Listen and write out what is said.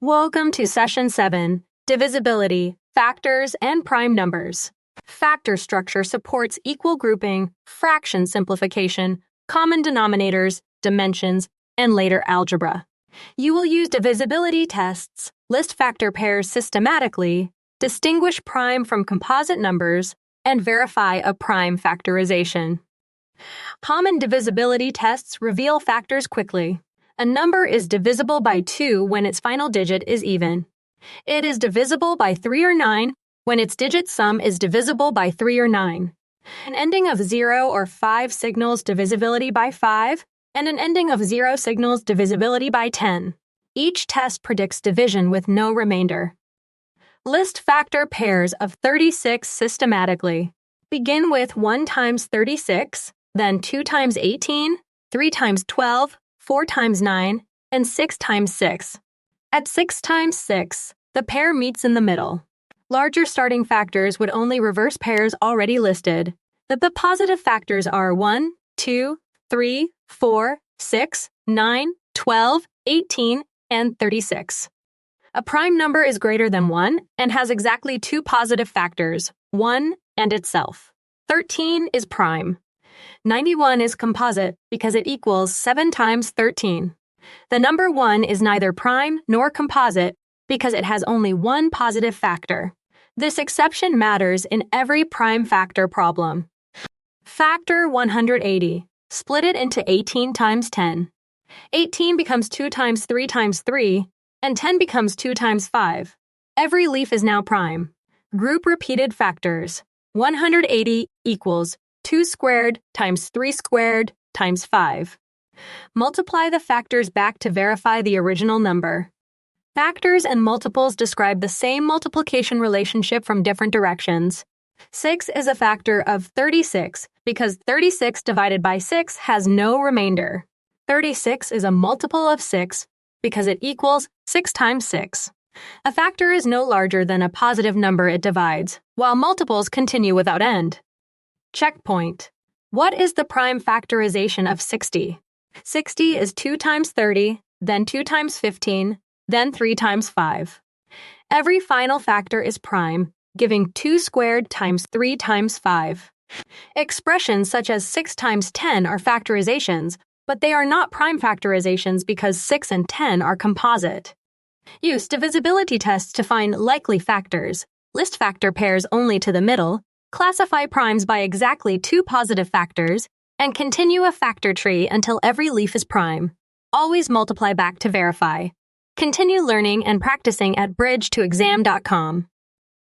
Welcome to Session 7, Divisibility, Factors, and Prime Numbers. Factor structure supports equal grouping, fraction simplification, common denominators, dimensions, and later algebra. You will use divisibility tests, list factor pairs systematically, distinguish prime from composite numbers, and verify a prime factorization. Common divisibility tests reveal factors quickly. A number is divisible by 2 when its final digit is even. It is divisible by 3 or 9 when its digit sum is divisible by 3 or 9. An ending of 0 or 5 signals divisibility by 5, and an ending of 0 signals divisibility by 10. Each test predicts division with no remainder. List factor pairs of 36 systematically. Begin with 1 times 36, then 2 times 18, 3 times 12, 4 times 9, and 6 times 6. At 6 times 6, the pair meets in the middle. Larger starting factors would only reverse pairs already listed. The positive factors are 1, 2, 3, 4, 6, 9, 12, 18, and 36. A prime number is greater than 1 and has exactly 2 positive factors, 1 and itself. 13 is prime. 91 is composite because it equals 7 times 13. The number 1 is neither prime nor composite because it has only one positive factor. This exception matters in every prime factor problem. Factor 180. Split it into 18 times 10. 18 becomes 2 times 3 times 3, and 10 becomes 2 times 5. Every leaf is now prime. Group repeated factors. 180 equals 2 squared times 3 squared times 5. Multiply the factors back to verify the original number. Factors and multiples describe the same multiplication relationship from different directions. 6 is a factor of 36 because 36 divided by 6 has no remainder. 36 is a multiple of 6 because it equals 6 times 6. A factor is no larger than a positive number it divides, while multiples continue without end. Checkpoint. What is the prime factorization of 60? 60 is 2 times 30, then 2 times 15, then 3 times 5. Every final factor is prime, giving 2 squared times 3 times 5. Expressions such as 6 times 10 are factorizations, but they are not prime factorizations because 6 and 10 are composite. Use divisibility tests to find likely factors, list factor pairs only to the middle, classify primes by exactly 2 positive factors, and continue a factor tree until every leaf is prime. Always multiply back to verify. Continue learning and practicing at bridge2exam.com.